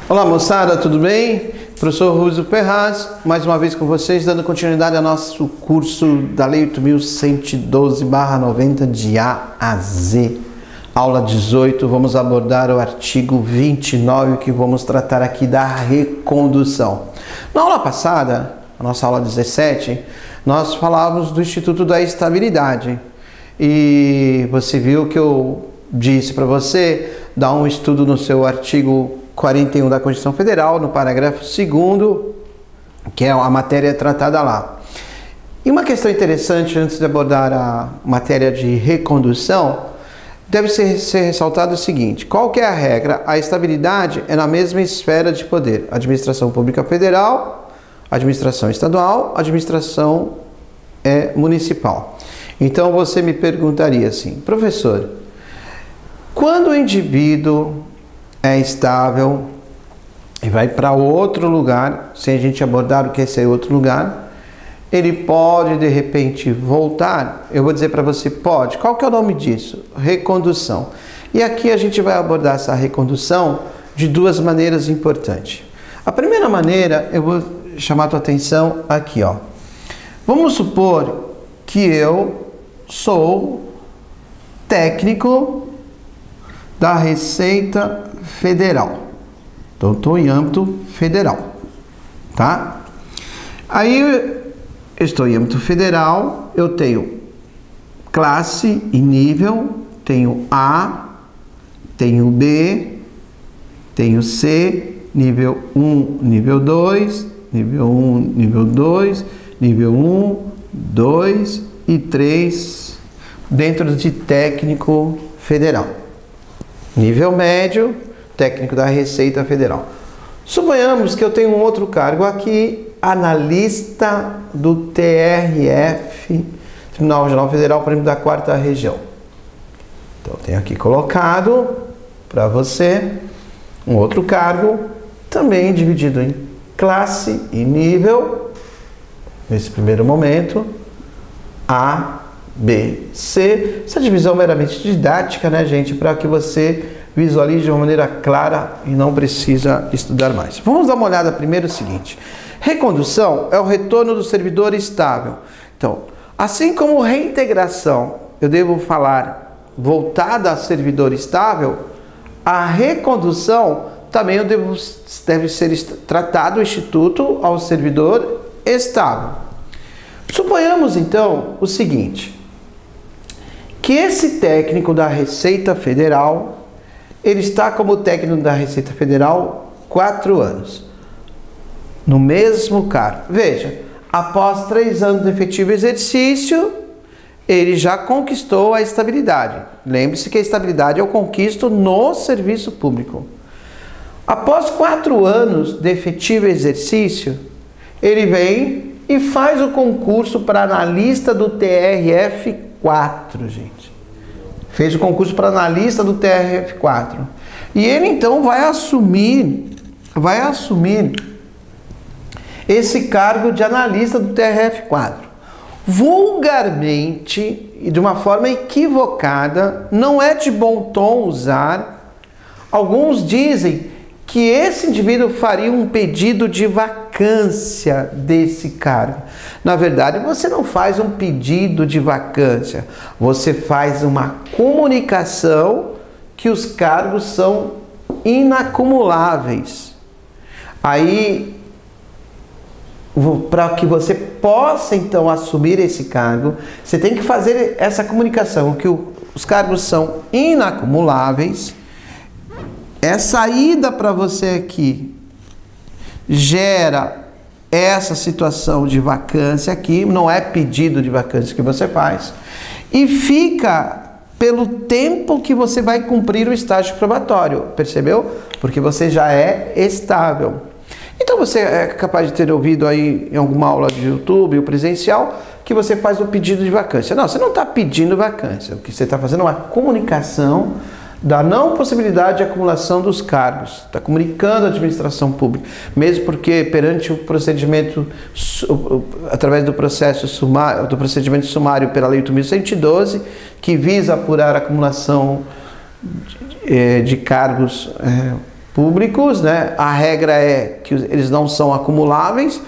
Olá moçada, tudo bem? Professor Rússio Ferraz, mais uma vez com vocês, dando continuidade ao nosso curso da Lei 8.112/90 de A a Z. Aula 18, vamos abordar o artigo 29, que vamos tratar aqui da recondução. Na aula passada, a nossa aula 17, nós falávamos do Instituto da Estabilidade. E você viu que eu disse para você dar um estudo no seu artigo 41 da Constituição Federal, no parágrafo 2º, que é a matéria tratada lá. E uma questão interessante, antes de abordar a matéria de recondução, deve ser ressaltado o seguinte: qual que é a regra? A estabilidade é na mesma esfera de poder: administração pública federal, administração estadual, administração municipal. Então você me perguntaria assim: professor, quando o indivíduo é estável e vai para outro lugar, sem a gente abordar o que é esse outro lugar, ele pode de repente voltar? Eu vou dizer para você, pode. Qual que é o nome disso? Recondução. E aqui a gente vai abordar essa recondução de duas maneiras importantes. A primeira maneira, eu vou chamar a tua atenção aqui, ó. Vamos supor que eu sou técnico da Receita Federal. Então, estou em âmbito federal, tá? Aí, eu estou em âmbito federal, eu tenho classe e nível, tenho A, tenho B, tenho C, nível 1, nível 2, nível 1, nível 2, nível 1, 2 e 3, dentro de técnico federal. Nível médio, técnico da Receita Federal. Suponhamos que eu tenho um outro cargo aqui, analista do TRF, Tribunal Regional Federal, por exemplo, da 4ª Região. Então, eu tenho aqui colocado para você um outro cargo, também dividido em classe e nível, nesse primeiro momento, A, B, C. Essa divisão meramente didática, né, gente? Para que você visualize de uma maneira clara e não precisa estudar mais. Vamos dar uma olhada primeiro o seguinte: recondução é o retorno do servidor estável. Então, assim como reintegração, eu devo falar voltada a servidor estável, a recondução também deve ser tratado o instituto ao servidor estável. Suponhamos então o seguinte: que esse técnico da Receita Federal, ele está como técnico da Receita Federal 4 anos, no mesmo cargo. Veja, após 3 anos de efetivo exercício, ele já conquistou a estabilidade. Lembre-se que a estabilidade eu conquisto no serviço público. Após 4 anos de efetivo exercício, ele vem e faz o concurso para analista do TRF4, gente. Fez o concurso para analista do TRF4. E ele então vai assumir esse cargo de analista do TRF4. Vulgarmente e de uma forma equivocada, não é de bom tom usar, alguns dizem que esse indivíduo faria um pedido de vacância desse cargo. Na verdade, você não faz um pedido de vacância, você faz uma comunicação que os cargos são inacumuláveis. Aí, para que você possa então assumir esse cargo, você tem que fazer essa comunicação que os cargos são inacumuláveis. Essa ida para você aqui gera essa situação de vacância aqui, não é pedido de vacância que você faz, e fica pelo tempo que você vai cumprir o estágio probatório, percebeu? Porque você já é estável. Então você é capaz de ter ouvido aí em alguma aula de YouTube ou presencial que você faz o pedido de vacância. Não, você não está pedindo vacância, o que você está fazendo é uma comunicação da não possibilidade de acumulação dos cargos. Está comunicando à administração pública, mesmo porque perante o procedimento, através do processo sumário, do procedimento sumário pela Lei 8.112, que visa apurar a acumulação de cargos públicos, né? A regra é que eles não são acumuláveis,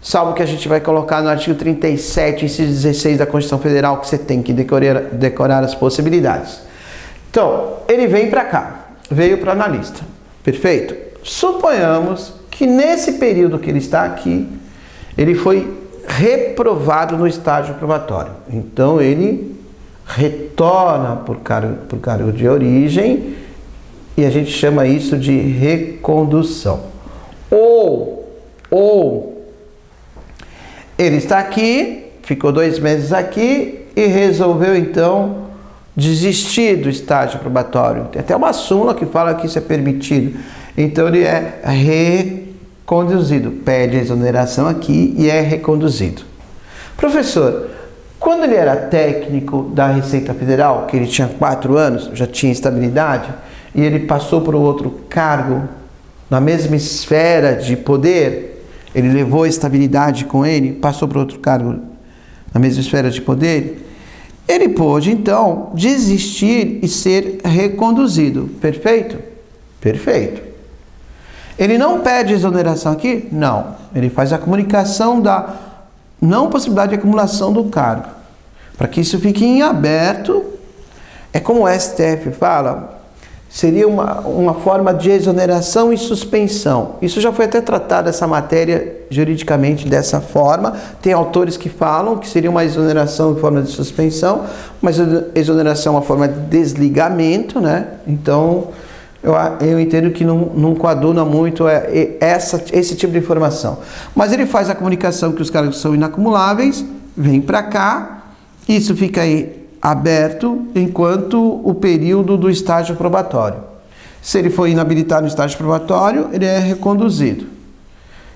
salvo que a gente vai colocar no artigo 37, inciso 16 da Constituição Federal, que você tem que decorar as possibilidades. Então, ele vem para cá, veio para o analista, perfeito? Suponhamos que nesse período que ele está aqui, ele foi reprovado no estágio probatório. Então, ele retorna por cargo de origem e a gente chama isso de recondução. Ou ele está aqui, ficou 2 meses aqui e resolveu então desistir do estágio probatório. Tem até uma súmula que fala que isso é permitido. Então ele é reconduzido, pede a exoneração aqui e é reconduzido. Professor, quando ele era técnico da Receita Federal, que ele tinha 4 anos, já tinha estabilidade, e ele passou para outro cargo na mesma esfera de poder, ele levou a estabilidade com ele, passou para outro cargo na mesma esfera de poder, ele pôde, então, desistir e ser reconduzido. Perfeito? Perfeito. Ele não pede exoneração aqui? Não. Ele faz a comunicação da não possibilidade de acumulação do cargo. Para que isso fique em aberto, é como o STF fala, seria uma forma de exoneração e suspensão. Isso já foi até tratado, essa matéria, juridicamente dessa forma. Tem autores que falam que seria uma exoneração em forma de suspensão, mas exoneração é uma forma de desligamento, né? Então, eu entendo que não coaduna muito esse tipo de informação. Mas ele faz a comunicação que os cargos são inacumuláveis, vem para cá, isso fica aí aberto enquanto o período do estágio probatório. Se ele for inabilitado no estágio probatório, ele é reconduzido.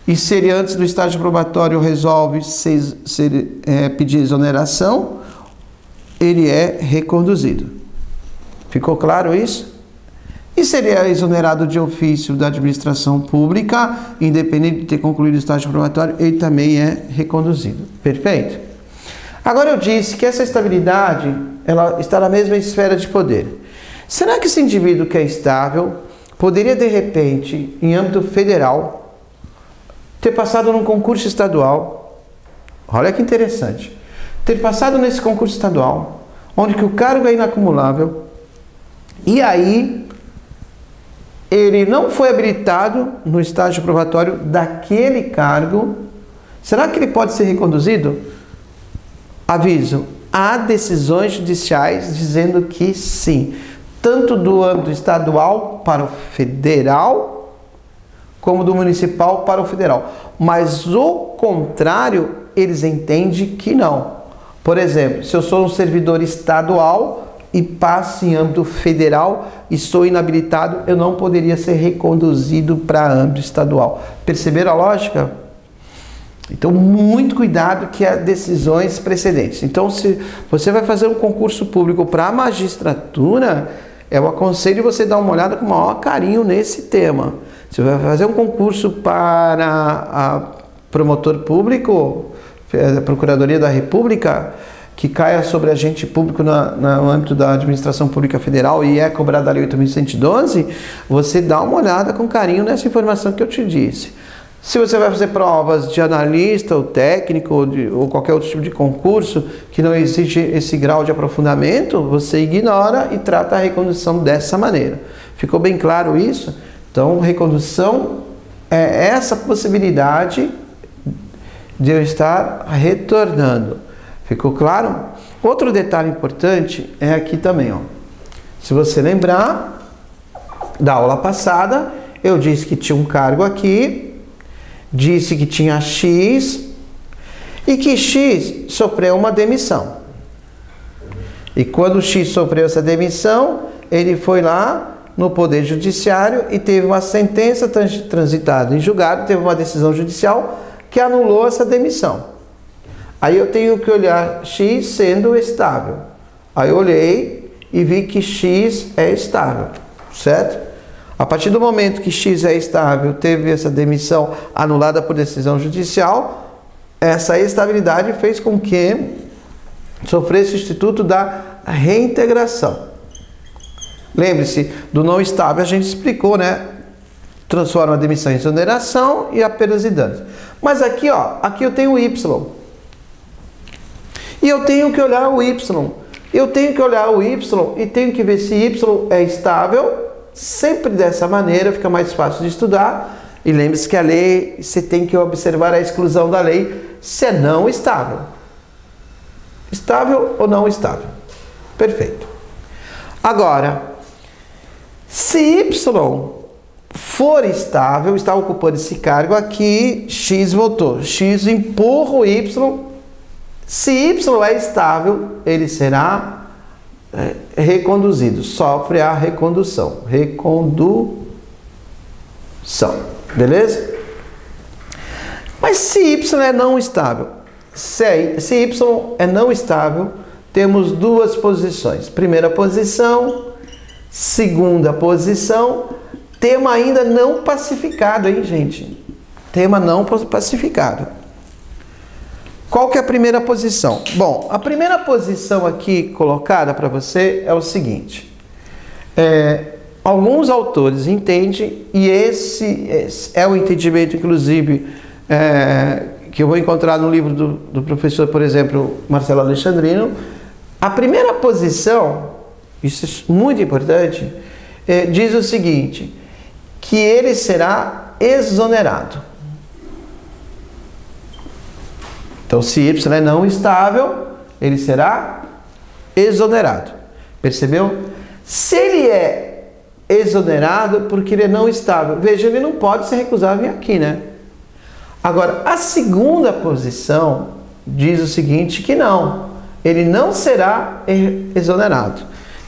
E se ele antes do estágio probatório resolve pedir exoneração, ele é reconduzido. Ficou claro isso? E se ele é exonerado de ofício da administração pública, independente de ter concluído o estágio probatório, ele também é reconduzido. Perfeito? Agora eu disse que essa estabilidade, ela está na mesma esfera de poder. Será que esse indivíduo que é estável poderia, de repente, em âmbito federal, ter passado num concurso estadual? Olha que interessante. Ter passado nesse concurso estadual, onde que o cargo é inacumulável, e aí ele não foi habilitado no estágio probatório daquele cargo. Será que ele pode ser reconduzido? Aviso, há decisões judiciais dizendo que sim, tanto do âmbito estadual para o federal, como do municipal para o federal. Mas o contrário, eles entendem que não. Por exemplo, se eu sou um servidor estadual e passo em âmbito federal e sou inabilitado, eu não poderia ser reconduzido para âmbito estadual. Perceberam a lógica? Então, muito cuidado que há decisões precedentes. Então, se você vai fazer um concurso público para a magistratura, eu aconselho você dar uma olhada com o maior carinho nesse tema. Se você vai fazer um concurso para a promotor público, a Procuradoria da República, que caia sobre agente público no âmbito da administração pública federal e é cobrada a Lei 8.112, você dá uma olhada com carinho nessa informação que eu te disse. Se você vai fazer provas de analista ou técnico ou qualquer outro tipo de concurso que não exige esse grau de aprofundamento, você ignora e trata a recondução dessa maneira. Ficou bem claro isso? Então, recondução é essa possibilidade de eu estar retornando. Ficou claro? Outro detalhe importante é aqui também, ó. Se você lembrar da aula passada, eu disse que tinha um cargo aqui, disse que tinha X e que X sofreu uma demissão. E quando X sofreu essa demissão, ele foi lá no Poder Judiciário e teve uma sentença transitada em julgado, teve uma decisão judicial que anulou essa demissão. Aí eu tenho que olhar X sendo estável. Aí eu olhei e vi que X é estável, certo? A partir do momento que X é estável, teve essa demissão anulada por decisão judicial, essa estabilidade fez com que sofresse o instituto da reintegração. Lembre-se, do não estável a gente explicou, né? Transforma a demissão em exoneração e a perdas e danos. Mas aqui, ó, aqui eu tenho o Y. E eu tenho que olhar o Y. Eu tenho que olhar o Y e tenho que ver se Y é estável. Sempre dessa maneira fica mais fácil de estudar. E lembre-se que a lei, você tem que observar a exclusão da lei se é não estável. Estável ou não estável? Perfeito. Agora, se Y for estável, está ocupando esse cargo aqui, X voltou. X empurra o Y. Se Y é estável, ele será reconduzido. Sofre a recondução. Recondução. Beleza? Mas se Y é não estável, se Y é não estável, temos duas posições. Primeira posição, segunda posição, tema ainda não pacificado, hein, gente? Tema não pacificado. Qual que é a primeira posição? Bom, a primeira posição aqui colocada para você é o seguinte. Alguns autores entendem, e esse é o entendimento, inclusive, que eu vou encontrar no livro do professor, por exemplo, Marcelo Alexandrino. A primeira posição, isso é muito importante, diz o seguinte, que ele será exonerado. Então, se Y é não estável, ele será exonerado. Percebeu? Se ele é exonerado porque ele é não estável, veja, ele não pode se recusar a vir aqui, né? Agora, a segunda posição diz o seguinte, que não, ele não será exonerado,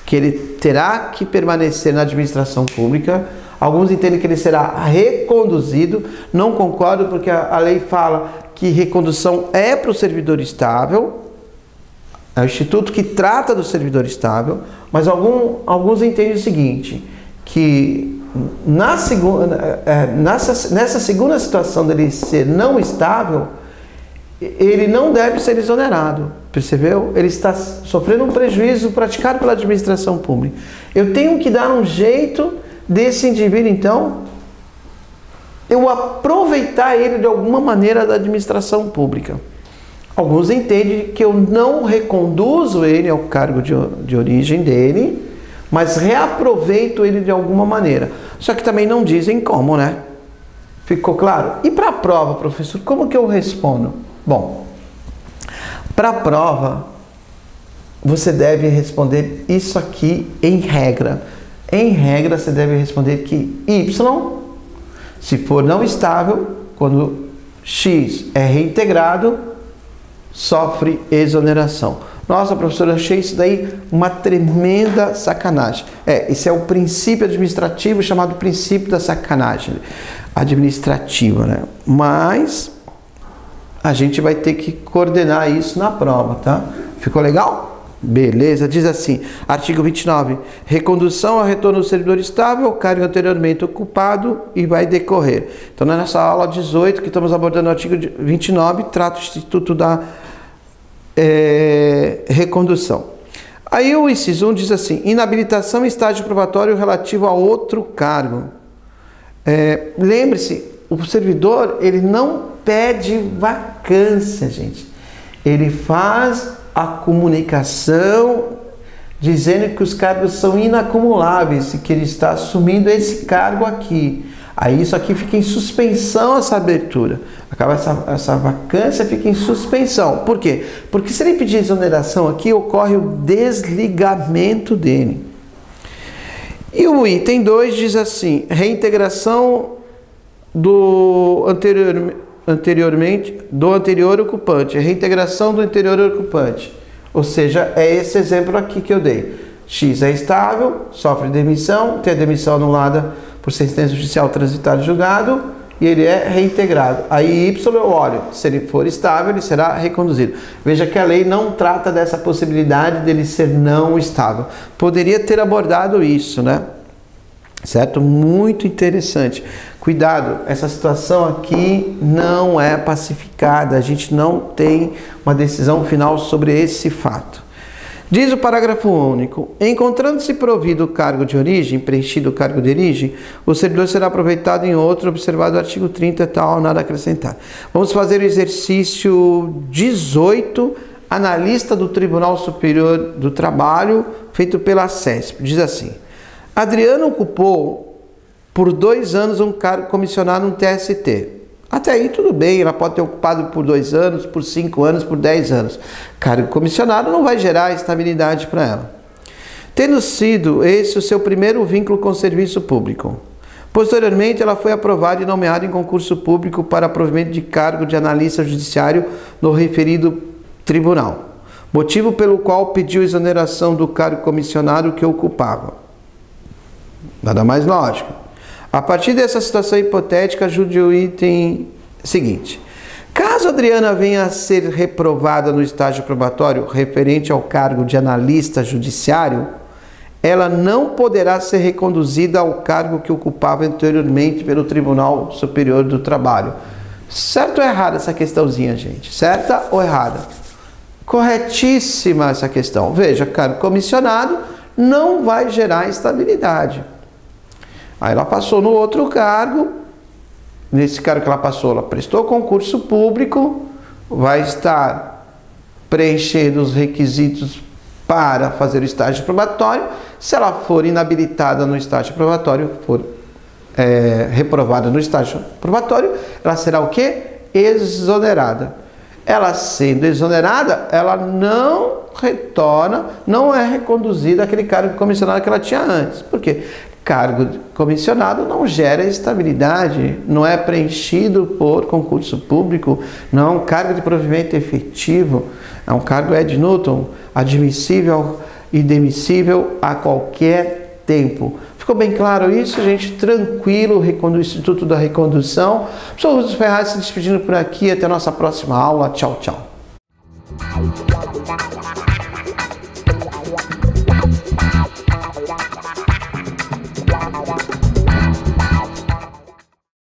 que ele terá que permanecer na administração pública. Alguns entendem que ele será reconduzido. Não concordo, porque a lei fala que recondução é para o servidor estável, é o instituto que trata do servidor estável, mas alguns entendem o seguinte, que nessa segunda situação dele ser não estável, ele não deve ser exonerado, percebeu? Ele está sofrendo um prejuízo praticado pela administração pública. Eu tenho que dar um jeito desse indivíduo, então, eu aproveitar ele de alguma maneira da administração pública. Alguns entendem que eu não reconduzo ele ao cargo de origem dele, mas reaproveito ele de alguma maneira. Só que também não dizem como, né? Ficou claro? E para a prova, professor, como que eu respondo? Bom, para a prova, você deve responder isso aqui em regra. Em regra, você deve responder que Y, se for não estável, quando X é reintegrado, sofre exoneração. Nossa, professor, eu achei isso daí uma tremenda sacanagem. Esse é o princípio administrativo chamado princípio da sacanagem administrativa, né? Mas a gente vai ter que coordenar isso na prova, tá? Ficou legal? Beleza, diz assim, artigo 29, recondução ao retorno do servidor estável, cargo anteriormente ocupado e vai decorrer. Então, na nossa aula 18, que estamos abordando o artigo 29, trata o instituto da recondução. Aí o inciso 1 diz assim, inabilitação em estágio probatório relativo a outro cargo. Lembre-se, o servidor, ele não pede vacância, gente. Ele faz a comunicação dizendo que os cargos são inacumuláveis e que ele está assumindo esse cargo aqui. Aí isso aqui fica em suspensão, essa abertura. Acaba essa vacância, fica em suspensão. Por quê? Porque se ele pedir exoneração aqui, ocorre o desligamento dele. E o item 2 diz assim, reintegração do anterior ocupante, reintegração do anterior ocupante. Ou seja, é esse exemplo aqui que eu dei. X é estável, sofre demissão, tem a demissão anulada por sentença judicial transitada e julgado, e ele é reintegrado. Aí Y é o óleo. Se ele for estável, ele será reconduzido. Veja que a lei não trata dessa possibilidade dele ser não estável. Poderia ter abordado isso, né? Certo? Muito interessante. Cuidado, essa situação aqui não é pacificada. A gente não tem uma decisão final sobre esse fato. Diz o parágrafo único: encontrando-se provido o cargo de origem, preenchido o cargo de origem, o servidor será aproveitado em outro, observado o artigo 30, tal, nada a acrescentar. Vamos fazer o exercício 18, analista do Tribunal Superior do Trabalho, feito pela CESP. Diz assim: Adriano ocupou por 2 anos um cargo comissionado no TST. Até aí tudo bem, ela pode ter ocupado por 2 anos, por 5 anos, por 10 anos. Cargo comissionado não vai gerar estabilidade para ela. Tendo sido esse o seu primeiro vínculo com o serviço público. Posteriormente, ela foi aprovada e nomeada em concurso público para provimento de cargo de analista judiciário no referido tribunal, motivo pelo qual pediu exoneração do cargo comissionado que ocupava. Nada mais lógico. A partir dessa situação hipotética, ajude o item seguinte. Caso a Adriana venha a ser reprovada no estágio probatório referente ao cargo de analista judiciário, ela não poderá ser reconduzida ao cargo que ocupava anteriormente pelo Tribunal Superior do Trabalho. Certo ou errada essa questãozinha, gente? Certa ou errada? Corretíssima essa questão. Veja, cargo comissionado não vai gerar estabilidade. Aí ela passou no outro cargo, nesse cargo que ela passou, ela prestou concurso público, vai estar preenchendo os requisitos para fazer o estágio probatório. Se ela for inabilitada no estágio probatório, for reprovada no estágio probatório, ela será o quê? Exonerada. Ela sendo exonerada, ela não retorna, não é reconduzida àquele cargo comissionado que ela tinha antes. Por quê? Cargo comissionado não gera estabilidade, não é preenchido por concurso público, não é um cargo de provimento efetivo, é um cargo ad nutum, admissível e demissível a qualquer tempo. Ficou bem claro isso, gente? Tranquilo, o Instituto da Recondução. Sou o Russo Ferraz se despedindo por aqui, até a nossa próxima aula. Tchau, tchau.